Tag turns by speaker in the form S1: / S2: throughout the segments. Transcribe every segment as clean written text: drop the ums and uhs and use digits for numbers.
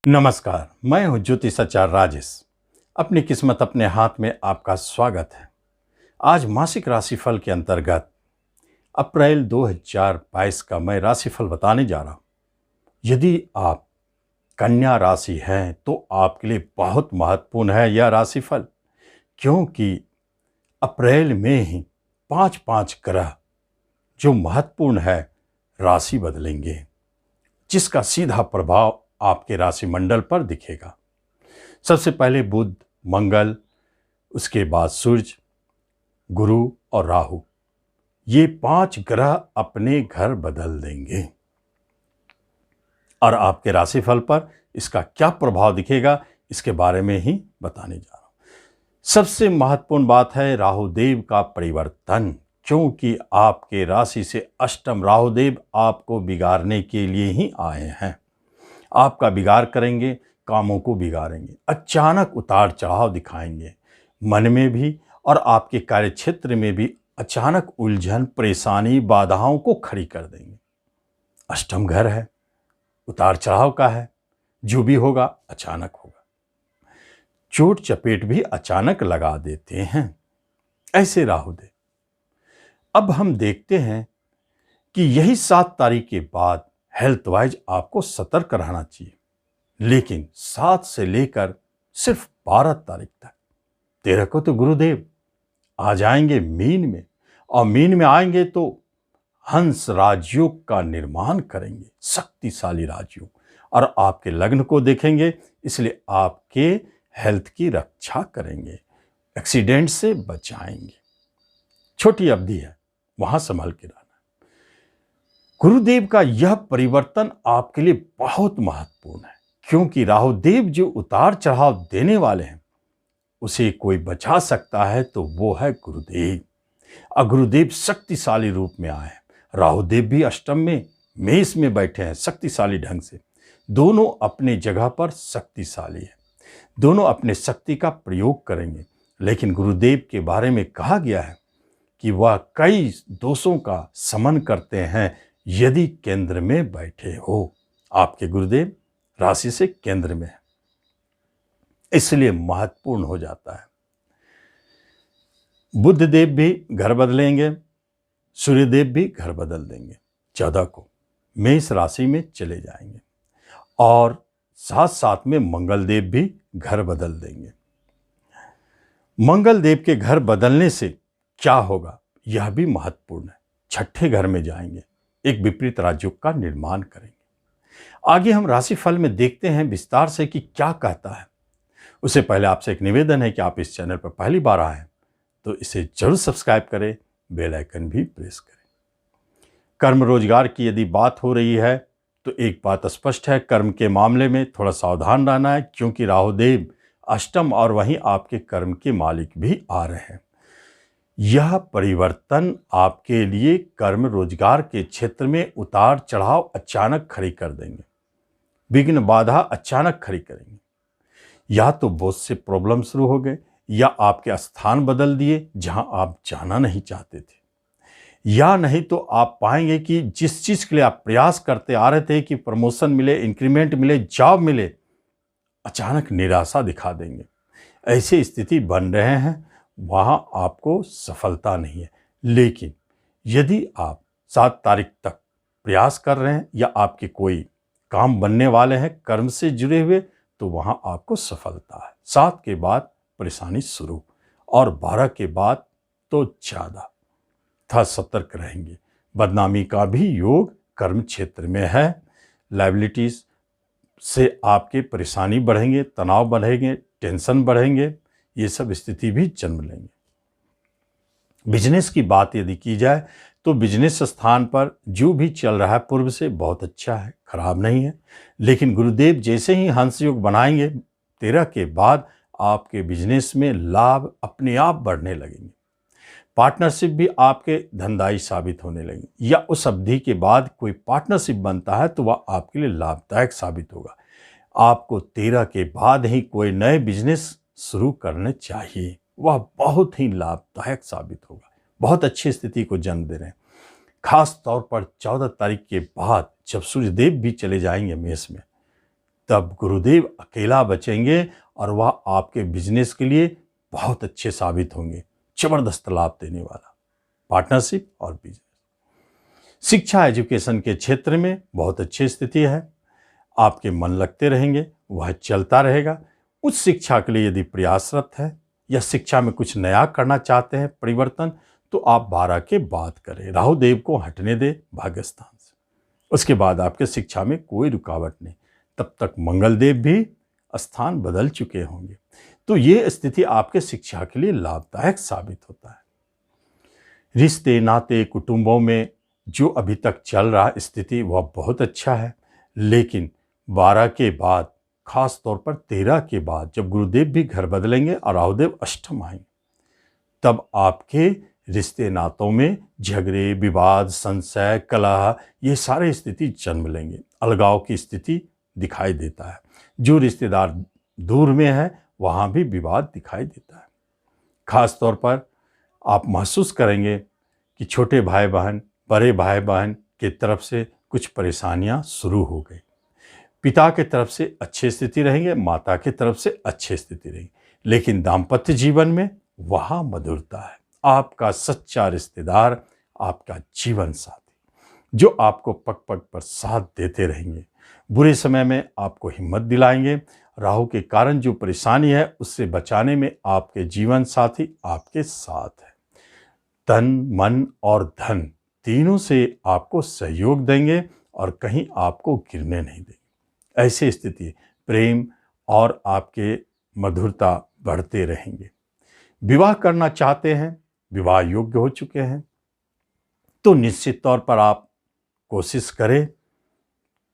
S1: नमस्कार, मैं हूं ज्योतिषाचार्य राजेश। अपनी किस्मत अपने हाथ में आपका स्वागत है। आज मासिक राशिफल के अंतर्गत अप्रैल 2022 का मैं राशिफल बताने जा रहा हूं। यदि आप कन्या राशि हैं तो आपके लिए बहुत महत्वपूर्ण है यह राशिफल, क्योंकि अप्रैल में ही पांच पांच ग्रह जो महत्वपूर्ण है राशि बदलेंगे, जिसका सीधा प्रभाव आपके राशि मंडल पर दिखेगा। सबसे पहले बुध, मंगल, उसके बाद सूर्य, गुरु और राहु, ये पांच ग्रह अपने घर बदल देंगे और आपके राशिफल पर इसका क्या प्रभाव दिखेगा इसके बारे में ही बताने जा रहा हूं। सबसे महत्वपूर्ण बात है राहुदेव का परिवर्तन, क्योंकि आपके राशि से अष्टम राहुदेव आपको बिगाड़ने के लिए ही आए हैं। आपका बिगाड़ करेंगे, कामों को बिगाड़ेंगे, अचानक उतार चढ़ाव दिखाएंगे, मन में भी और आपके कार्य क्षेत्र में भी अचानक उलझन, परेशानी, बाधाओं को खड़ी कर देंगे। अष्टम घर है, उतार चढ़ाव का है, जो भी होगा अचानक होगा। चोट चपेट भी अचानक लगा देते हैं ऐसे राहुदेव। अब हम देखते हैं कि यही 7 तारीख के बाद हेल्थ वाइज आपको सतर्क रहना चाहिए, लेकिन 7 से लेकर सिर्फ 12 तारीख तक, 13 को तो गुरुदेव आ जाएंगे मीन में, और मीन में आएंगे तो हंस राजयोग का निर्माण करेंगे, शक्तिशाली राजयोग, और आपके लग्न को देखेंगे, इसलिए आपके हेल्थ की रक्षा करेंगे, एक्सीडेंट से बचाएंगे। छोटी अवधि है, वहां संभल के रहना। गुरुदेव का यह परिवर्तन आपके लिए बहुत महत्वपूर्ण है, क्योंकि राहुदेव जो उतार चढ़ाव देने वाले हैं उसे कोई बचा सकता है तो वो है गुरुदेव। और गुरुदेव शक्तिशाली रूप में आए हैं। राहुदेव भी अष्टम में मेष में बैठे हैं शक्तिशाली ढंग से। दोनों अपने जगह पर शक्तिशाली है, दोनों अपने शक्ति का प्रयोग करेंगे, लेकिन गुरुदेव के बारे में कहा गया है कि वह कई दोषों का शमन करते हैं यदि केंद्र में बैठे हो। आपके गुरुदेव राशि से केंद्र में है, इसलिए महत्वपूर्ण हो जाता है। बुध देव भी घर बदलेंगे, सूर्यदेव भी घर बदल देंगे। 14 को मेष राशि में चले जाएंगे, और साथ साथ में मंगल देव भी घर बदल देंगे। मंगल देव के घर बदलने से क्या होगा यह भी महत्वपूर्ण है। छठे घर में जाएंगे, एक विपरीत राजयोग का निर्माण करेंगे। आगे हम राशिफल में देखते हैं विस्तार से कि क्या कहता है। उससे पहले आपसे एक निवेदन है कि आप इस चैनल पर पहली बार आए हैं तो इसे जरूर सब्सक्राइब करें, बेल आइकन भी प्रेस करें। कर्म रोजगार की यदि बात हो रही है तो एक बात स्पष्ट है, कर्म के मामले में थोड़ा सावधान रहना है, क्योंकि राहुदेव अष्टम और वहीं आपके कर्म के मालिक भी आ रहे हैं। यह परिवर्तन आपके लिए कर्म रोजगार के क्षेत्र में उतार चढ़ाव अचानक खड़ी कर देंगे, विघ्न बाधा अचानक खड़ी करेंगे। या तो बहुत से प्रॉब्लम शुरू हो गए, या आपके स्थान बदल दिए जहां आप जाना नहीं चाहते थे, या नहीं तो आप पाएंगे कि जिस चीज के लिए आप प्रयास करते आ रहे थे कि प्रमोशन मिले, इंक्रीमेंट मिले, जॉब मिले, अचानक निराशा दिखा देंगे। ऐसी स्थिति बन रहे हैं, वहां आपको सफलता नहीं है। लेकिन यदि आप 7 तारीख तक प्रयास कर रहे हैं, या आपके कोई काम बनने वाले हैं कर्म से जुड़े हुए, तो वहां आपको सफलता है। 7 के बाद परेशानी शुरू, और 12 के बाद तो ज्यादा था सतर्क रहेंगे। बदनामी का भी योग कर्म क्षेत्र में है। लायबिलिटीज से आपके परेशानी बढ़ेंगे, तनाव बढ़ेंगे, टेंशन बढ़ेंगे, ये सब स्थिति भी जन्म लेंगे। बिजनेस की बात यदि की जाए तो बिजनेस स्थान पर जो भी चल रहा है पूर्व से बहुत अच्छा है, खराब नहीं है। लेकिन गुरुदेव जैसे ही हंस योग बनाएंगे 13 के बाद, आपके बिजनेस में लाभ अपने आप बढ़ने लगेंगे। पार्टनरशिप भी आपके धनदायी साबित होने लगेंगे, या उस अवधि के बाद कोई पार्टनरशिप बनता है तो वह आपके लिए लाभदायक साबित होगा। आपको 13 के बाद ही कोई नए बिजनेस शुरू करने चाहिए, वह बहुत ही लाभदायक साबित होगा। बहुत अच्छी स्थिति को जन्म दे रहे हैं। खास तौर पर 14 तारीख के बाद जब सूर्यदेव भी चले जाएंगे मेष में, तब गुरुदेव अकेला बचेंगे और वह आपके बिजनेस के लिए बहुत अच्छे साबित होंगे, जबरदस्त लाभ देने वाला पार्टनरशिप और बिजनेस। शिक्षा एजुकेशन के क्षेत्र में बहुत अच्छी स्थिति है, आपके मन लगते रहेंगे, वह चलता रहेगा। उच्च शिक्षा के लिए यदि प्रयासरत है या शिक्षा में कुछ नया करना चाहते हैं परिवर्तन, तो आप 12 के बाद करें। राहु देव को हटने दे भाग्य स्थान से, उसके बाद आपके शिक्षा में कोई रुकावट नहीं। तब तक मंगल देव भी स्थान बदल चुके होंगे, तो ये स्थिति आपके शिक्षा के लिए लाभदायक साबित होता है। रिश्ते नाते कुटुंबों में जो अभी तक चल रहा स्थिति वह बहुत अच्छा है, लेकिन 12 के बाद, खास तौर पर 13 के बाद, जब गुरुदेव भी घर बदलेंगे और राहुदेव अष्टम आएंगे, तब आपके रिश्ते नातों में झगड़े, विवाद, संशय, कलह, ये सारे स्थिति जन्म लेंगे। अलगाव की स्थिति दिखाई देता है। जो रिश्तेदार दूर में है वहाँ भी विवाद दिखाई देता है। खास तौर पर आप महसूस करेंगे कि छोटे भाई बहन, बड़े भाई बहन की तरफ से कुछ परेशानियां शुरू हो गई। पिता की तरफ से अच्छी स्थिति रहेंगे, माता की तरफ से अच्छी स्थिति रहेगी, लेकिन दाम्पत्य जीवन में वहाँ मधुरता है। आपका सच्चा रिश्तेदार, आपका जीवन साथी, जो आपको पग पग पर साथ देते रहेंगे, बुरे समय में आपको हिम्मत दिलाएंगे। राहु के कारण जो परेशानी है उससे बचाने में आपके जीवन साथी आपके साथ है। तन, मन और धन तीनों से आपको सहयोग देंगे और कहीं आपको गिरने नहीं देंगे। ऐसी स्थिति प्रेम और आपके मधुरता बढ़ते रहेंगे। विवाह करना चाहते हैं, विवाह योग्य हो चुके हैं, तो निश्चित तौर पर आप कोशिश करें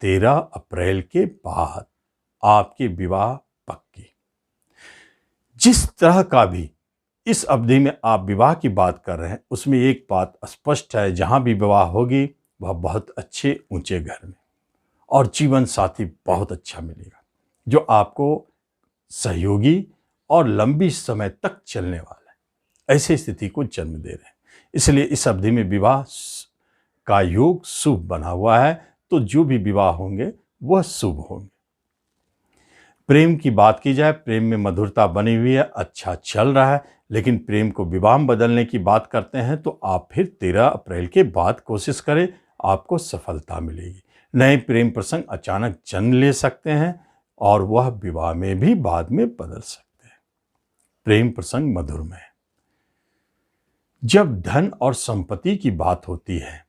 S1: 13 अप्रैल के बाद आपकी विवाह पक्की। जिस तरह का भी इस अवधि में आप विवाह की बात कर रहे हैं, उसमें एक बात स्पष्ट है, जहां भी विवाह होगी वह बहुत अच्छे ऊंचे घर में, और जीवन साथी बहुत अच्छा मिलेगा जो आपको सहयोगी और लंबी समय तक चलने वाला है। ऐसी स्थिति को जन्म दे रहे हैं, इसलिए इस अवधि में विवाह का योग शुभ बना हुआ है, तो जो भी विवाह होंगे वह शुभ होंगे। प्रेम की बात की जाए, प्रेम में मधुरता बनी हुई है, अच्छा चल रहा है, लेकिन प्रेम को विवाह में बदलने की बात करते हैं तो आप फिर 13 अप्रैल के बाद कोशिश करें, आपको सफलता मिलेगी। नए प्रेम प्रसंग अचानक जन्म ले सकते हैं और वह विवाह में भी बाद में बदल सकते हैं। प्रेम प्रसंग मधुरमय है। जब धन और संपत्ति की बात होती है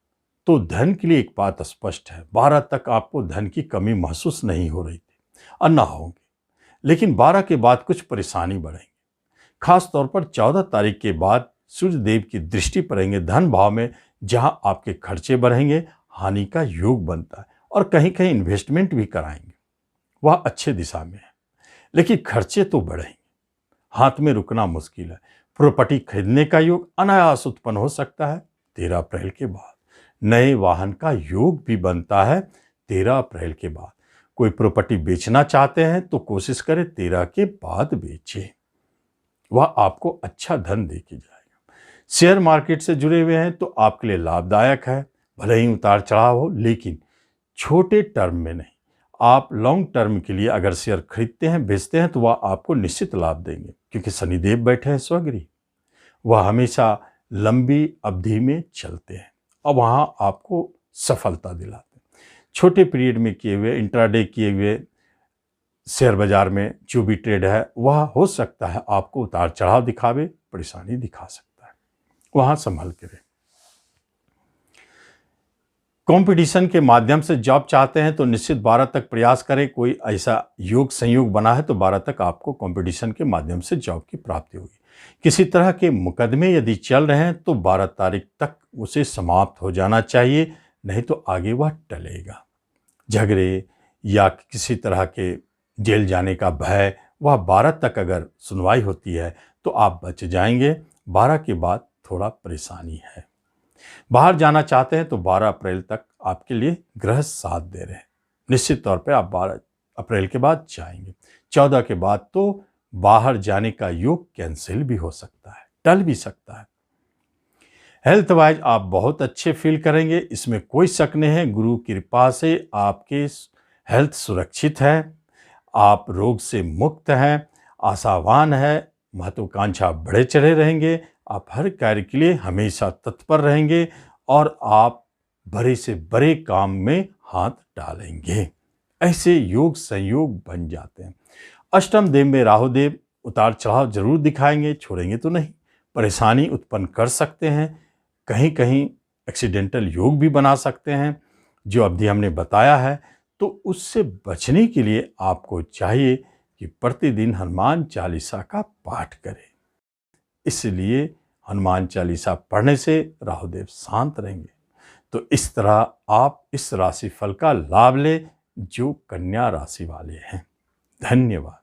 S1: तो धन के लिए एक बात स्पष्ट है, 12 तक आपको धन की कमी महसूस नहीं हो रही थी और ना होगी, लेकिन 12 के बाद कुछ परेशानी बढ़ेगी। खास तौर पर 14 तारीख के बाद सूर्य देव की दृष्टि पड़ेंगे धन भाव में, जहां आपके खर्चे बढ़ेंगे, हानि का योग बनता है और कहीं कहीं इन्वेस्टमेंट भी कराएंगे, वह अच्छे दिशा में है, लेकिन खर्चे तो बढ़ेंगे, हाथ में रुकना मुश्किल है। प्रॉपर्टी खरीदने का योग अनायास उत्पन्न हो सकता है 13 अप्रैल के बाद। नए वाहन का योग भी बनता है 13 अप्रैल के बाद। कोई प्रॉपर्टी बेचना चाहते हैं तो कोशिश करें 13 के बाद बेचें, वह आपको अच्छा धन देके जाएगा। शेयर मार्केट से जुड़े हुए हैं तो आपके लिए लाभदायक है, भले ही उतार चढ़ाव हो, लेकिन छोटे टर्म में नहीं। आप लॉन्ग टर्म के लिए अगर शेयर खरीदते हैं, बेचते हैं, तो वह आपको निश्चित लाभ देंगे, क्योंकि शनिदेव बैठे हैं स्वगृह, वह हमेशा लंबी अवधि में चलते हैं और वहाँ आपको सफलता दिलाते हैं। छोटे पीरियड में किए हुए, इंट्राडे किए हुए शेयर बाजार में जो भी ट्रेड है वह हो सकता है आपको उतार चढ़ाव दिखावे, परेशानी दिखा सकता है, वहाँ संभल के रहे। कंपटीशन के माध्यम से जॉब चाहते हैं तो निश्चित 12 तक प्रयास करें। कोई ऐसा योग संयोग बना है तो 12 तक आपको कंपटीशन के माध्यम से जॉब की प्राप्ति होगी। किसी तरह के मुकदमे यदि चल रहे हैं तो 12 तारीख तक उसे समाप्त हो जाना चाहिए, नहीं तो आगे वह टलेगा। झगड़े या किसी तरह के जेल जाने का भय, वह 12 तक अगर सुनवाई होती है तो आप बच जाएंगे। 12 के बाद थोड़ा परेशानी है। बाहर जाना चाहते हैं तो 12 अप्रैल तक आपके लिए ग्रह साथ दे रहे हैं, निश्चित तौर पे आप 12 अप्रैल के बाद जाएंगे। 14 के बाद तो बाहर जाने का योग कैंसिल भी हो सकता है, टल भी सकता है। हेल्थ वाइज आप बहुत अच्छे फील करेंगे, इसमें कोई शक नहीं है। गुरु की कृपा से आपके हेल्थ सुरक्षित है। आप रोग से मुक्त हैं, आशावान हैं, महत्वाकांक्षा बढ़े चढ़े रहेंगे। आप हर कार्य के लिए हमेशा तत्पर रहेंगे और आप बड़े से बड़े काम में हाथ डालेंगे। ऐसे योग संयोग बन जाते हैं। अष्टम देव में राहुदेव उतार चढ़ाव जरूर दिखाएंगे, छोड़ेंगे तो नहीं। परेशानी उत्पन्न कर सकते हैं, कहीं कहीं एक्सीडेंटल योग भी बना सकते हैं, जो अवधि हमने बताया है। तो उससे बचने के लिए आपको चाहिए कि प्रतिदिन हनुमान चालीसा का पाठ करें। इसलिए हनुमान चालीसा पढ़ने से राहुदेव शांत रहेंगे। तो इस तरह आप इस राशिफल का लाभ लें जो कन्या राशि वाले हैं। धन्यवाद।